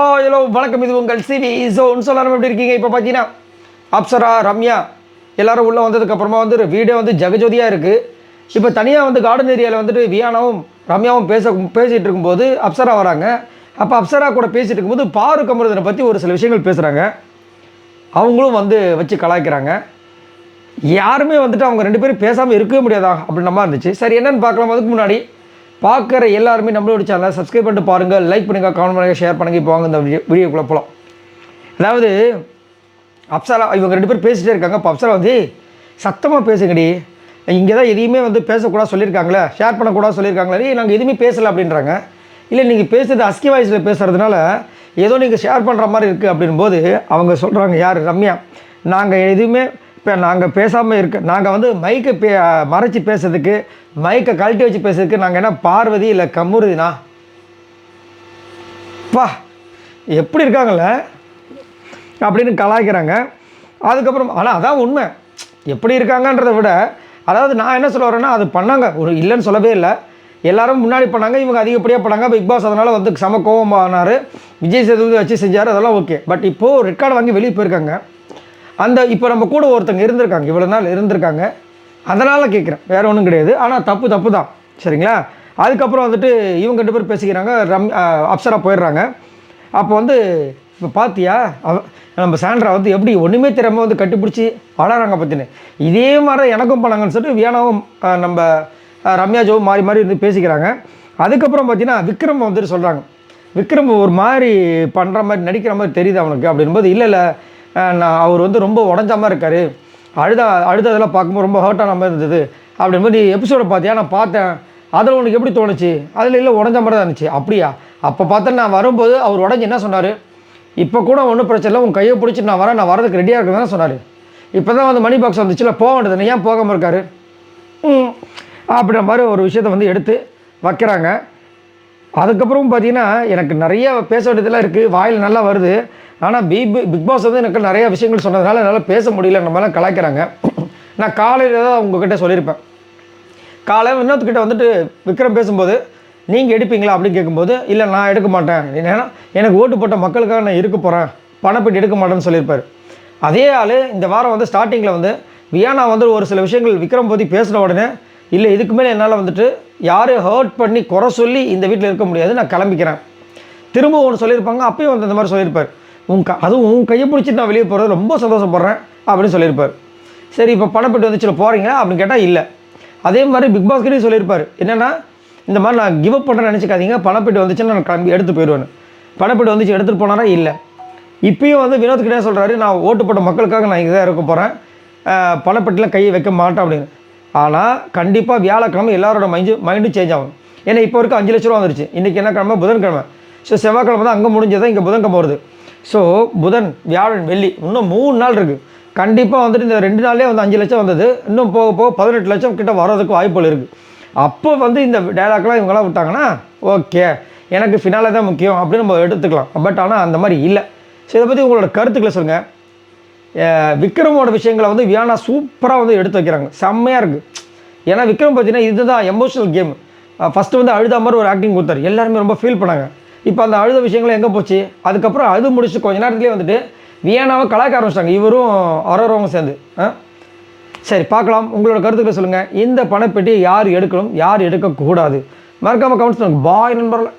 Hello வணக்கம், இது உங்கள் சிவி ஜோன். எல்லாரும் எப்படி இருக்கீங்க? இப்போ பார்த்தீங்கன்னா அப்சரா, ரம்யா எல்லோரும் உள்ளே வந்ததுக்கப்புறமா வந்து வீடியோ வந்து ஜெகஜோதியாக இருக்குது. இப்போ தனியாக வந்து கார்டன் ஏரியாவில் வந்துட்டு வியானாவும் ரம்யாவும் பேசிகிட்டு இருக்கும்போது அப்சரா வராங்க. அப்போ அப்சரா கூட பேசிகிட்டு இருக்கும்போது பாரு கமருதனை பற்றி ஒரு சில விஷயங்கள் பேசுகிறாங்க. அவங்களும் வந்து வச்சு கலாய்க்கிறாங்க. யாருமே வந்துட்டு அவங்க ரெண்டு பேரும் பேசாமல் இருக்கவே முடியாதா அப்படின்ற மாதிரி இருந்துச்சு. சரி, என்னென்னு பார்க்கலாம். அதுக்கு முன்னாடி பார்க்குற எல்லாருமே நம்மளோட சேனலை சப்ஸ்கிரைப் பண்ணிட்டு பாருங்கள், லைக் பண்ணுங்கள், கமெண்ட் பண்ணுங்கள், ஷேர் பண்ணுங்கள். இப்போ வாங்க இந்த வீடியோக்குள்ளே போகலாம். அதாவது அப்சரா இவங்க ரெண்டு பேரும் பேசிகிட்டே இருக்காங்க. இப்போ அப்சரா வந்து சத்தமாக பேசுங்கடி, இங்கே தான் எதையுமே வந்து பேசக்கூடாது சொல்லியிருக்காங்களே, ஷேர் பண்ணக்கூடாது சொல்லியிருக்காங்களே, நாங்கள் எதுவுமே பேசலை அப்படின்றாங்க. இல்லை, நீங்கள் பேசுகிறது அஸ்கி வாய்ஸில் பேசுகிறதுனால ஏதோ நீங்கள் ஷேர் பண்ணுற மாதிரி இருக்குது அப்படின்போது அவங்க சொல்கிறாங்க, யார்? ரம்யா, நாங்கள் எதுவுமே இப்போ நாங்கள் பேசாமல் இருக்க, நாங்கள் வந்து மைக்கை மறைச்சி பேசுறதுக்கு, மைக்கை கழட்டி வச்சு பேசுறதுக்கு நாங்கள் என்ன பார்வதி இல்லை கமுருதினா? பா, எப்படி இருக்காங்கள அப்படின்னு கலாய்க்கிறாங்க. அதுக்கப்புறம் ஆனால் அதான் உண்மை, எப்படி இருக்காங்கன்றதை விட, அதாவது நான் என்ன சொல்ல வரேன்னா, அது பண்ணாங்க, ஒரு இல்லைன்னு சொல்லவே இல்லை, எல்லோரும் முன்னாடி பண்ணாங்க, இவங்க அதிகப்படியாக பண்ணாங்க. பிக் பாஸ் அதனால் வந்து சம கோவமானார், விஜய் சேதுபதி வச்சு செஞ்சார், அதெல்லாம் ஓகே. பட் இப்போது ரெக்கார்டு வாங்கி வெளியே போயிருக்காங்க. அந்த இப்போ நம்ம கூட ஒருத்தங்க இருந்திருக்காங்க, இவ்வளோ நாள் இருந்திருக்காங்க, அதனால் கேட்குறேன், வேறு ஒன்றும் கிடையாது. ஆனால் தப்பு தான், சரிங்களா? அதுக்கப்புறம் வந்துட்டு இவங்க ரெண்டு பேர் பேசிக்கிறாங்க. அப்சரா போயிடுறாங்க. அப்போ வந்து இப்போ பார்த்தியா நம்ம சாண்ட்ரா வந்து எப்படி ஒன்றுமே தெரியாமல் வந்து கட்டிப்பிடிச்சி வளராங்க பற்றினு, இதே மாதிரி எனக்கும் பண்ணாங்கன்னு சொல்லிட்டு வியானாவும் நம்ம ரம்யா ஜோவும் மாறி மாறி இருந்து பேசிக்கிறாங்க. அதுக்கப்புறம் பார்த்தீங்கன்னா விக்ரம் வந்துட்டு சொல்கிறாங்க, விக்ரம் ஒரு மாதிரி பண்ணுற மாதிரி நடிக்கிற மாதிரி தெரியுது அவனுக்கு அப்படின்போது, இல்லை நான் அவர் வந்து ரொம்ப உடஞ்ச மாதிரி இருக்கார், அழுததெல்லாம் பார்க்கும்போது ரொம்ப ஹர்ட்டான மாதிரி இருந்தது அப்படின்போது, நீ எபிசோடை பார்த்தியா? நான் பார்த்தேன், அதில் உனக்கு எப்படி தோணுச்சு? அதில் இல்லை, உடஞ்ச மாதிரி தான் இருந்துச்சு. அப்படியா? அப்போ பார்த்தேன், நான் வரும்போது அவர் உடஞ்சி என்ன சொன்னார்? இப்போ கூட ஒன்றும் பிரச்சனை இல்லை, உன் கையை பிடிச்சி நான் வரதுக்கு ரெடியாக இருக்குன்னு தான் சொன்னார். இப்போ தான் வந்து மணி பாக்ஸ் வந்துச்சுல, போக வேண்டியது, ஏன் போகாமல் இருக்கார் அப்படின்ற மாதிரி ஒரு விஷயத்தை வந்து எடுத்து வைக்கிறாங்க. அதுக்கப்புறம் பார்த்தீங்கன்னா எனக்கு நிறைய பேச வேண்டியதெல்லாம் இருக்குது, வாயில் நல்லா வருது. ஆனால் பிக் பாஸ் வந்து எனக்கு நிறைய விஷயங்கள் சொன்னதுனால என்னால் பேச முடியல, நம்மளாம் கலாய்க்கிறாங்க. நான் காலையில் தான் உங்ககிட்ட சொல்லியிருப்பேன். காலையில் இன்னொருக்கிட்ட வந்துட்டு விக்ரம் பேசும்போது, நீங்கள் எடுப்பீங்களா அப்படின்னு கேட்கும்போது, இல்லை நான் எடுக்க மாட்டேன், ஏன்னா எனக்கு ஓட்டு போட்ட மக்களுக்காக நான் இருக்க போகிறேன், பணப்பீட்டு எடுக்க மாட்டேன்னு சொல்லியிருப்பார். அதே ஆள் இந்த வாரம் வந்து ஸ்டார்டிங்கில் வந்து வியானா வந்து ஒரு சில விஷயங்கள் விக்ரம் பற்றி பேசின உடனே, இல்லை இதுக்கு மேலே என்னால் வந்துட்டு யாரையும் ஹர்ட் பண்ணி குறை சொல்லி இந்த வீட்டில் இருக்க முடியாது, நான் கிளம்பிக்கிறேன், திரும்ப ஒன்று சொல்லியிருப்பாங்க. அப்பயும் வந்து இந்த மாதிரி சொல்லியிருப்பார், அதுவும் உன் கையை பிடிச்சிட்டு நான் வெளியே போகிறது ரொம்ப சந்தோஷப்படுறேன் அப்படின்னு சொல்லியிருப்பார். சரி, இப்போ பணப்பீட்டு வந்துச்சுல போகிறீங்க அப்படின்னு கேட்டால் இல்லை. அதே மாதிரி பிக் பாஸ்கிட்டையும் சொல்லியிருப்பார், என்னென்னா இந்த மாதிரி நான் கிவ் அப் பண்ணுறேன்னு நினச்சிக்காதீங்க, பணப்பீட்டு வந்துச்சுன்னா நான் கிளம்பி எடுத்து போயிடுவேன். பணப்பீட்டு வந்துச்சு எடுத்துகிட்டு போனாரா? இல்லை. இப்பயும் வந்து வினோத்கிட்டே சொல்கிறாரு, நான் ஓட்டு போட்ட மக்களுக்காக நான் இங்கே தான் இருக்க போகிறேன், பணப்பீட்டில் கையை வைக்க மாட்டேன் அப்படின்னு. ஆனால் கண்டிப்பாக வியாழக்கிழமை எல்லாரோட மைண்டும் சேஞ்ச் ஆகும். ஏன்னா இப்போ வரைக்கும் 5 லட்ச ரூபா வந்துருச்சு. இன்றைக்கி என்ன கிழமை? புதன்கிழமை. ஸோ செவ்வாய்க்கிழமை தான் அங்கே முடிஞ்சதான் இங்கே புதன்கிழமை வருது. ஸோ புதன், வியாழன், வெள்ளி, இன்னும் 3 நாள் இருக்குது. கண்டிப்பாக வந்துட்டு இந்த 2 நாள்லேயே வந்து 5 லட்சம் வந்தது, இன்னும் போக போக 18 லட்சம் கிட்ட வர்றதுக்கு வாய்ப்புகள் இருக்குது. அப்போ வந்து இந்த டைலாக்லாம் இவங்களாம் விட்டாங்கன்னா ஓகே, எனக்கு ஃபினாலே தான் முக்கியம் அப்படின்னு நம்ம எடுத்துக்கலாம். பட் ஆனால் அந்த மாதிரி இல்லை. ஸோ இதை பற்றி உங்களோட கருத்துக்களை சொல்லுங்கள். விக்ரமோட விஷயங்களை வந்து வியானா சூப்பராக வந்து எடுத்து வைக்கிறாங்க, செம்மையாக இருக்குது. ஏன்னா விக்ரம் பார்த்தீங்கன்னா இதுதான் எமோஷனல் கேம். ஃபஸ்ட்டு வந்து அழுத மாதிரி ஒரு ஆக்டிங் கொடுத்தாரு, எல்லாருமே ரொம்ப ஃபீல் பண்ணாங்க. இப்போ அந்த அழுத விஷயங்களும் எங்கே போச்சு? அதுக்கப்புறம் அழுது முடிச்சு கொஞ்ச நேரத்துலேயே வந்துட்டு வியானாவை கலாய்க்க ஆரம்பிச்சிட்டாங்க, இவரும் அரவங்க சேர்ந்து. சரி, பார்க்கலாம், உங்களோட கருத்துக்களை சொல்லுங்கள். இந்த பணப்பெட்டி யார் எடுக்கணும், யார் எடுக்கக்கூடாது? மறக்காமல் கமெண்ட்ஸ் பண்ணுங்கள். பாய் நண்பர்களே.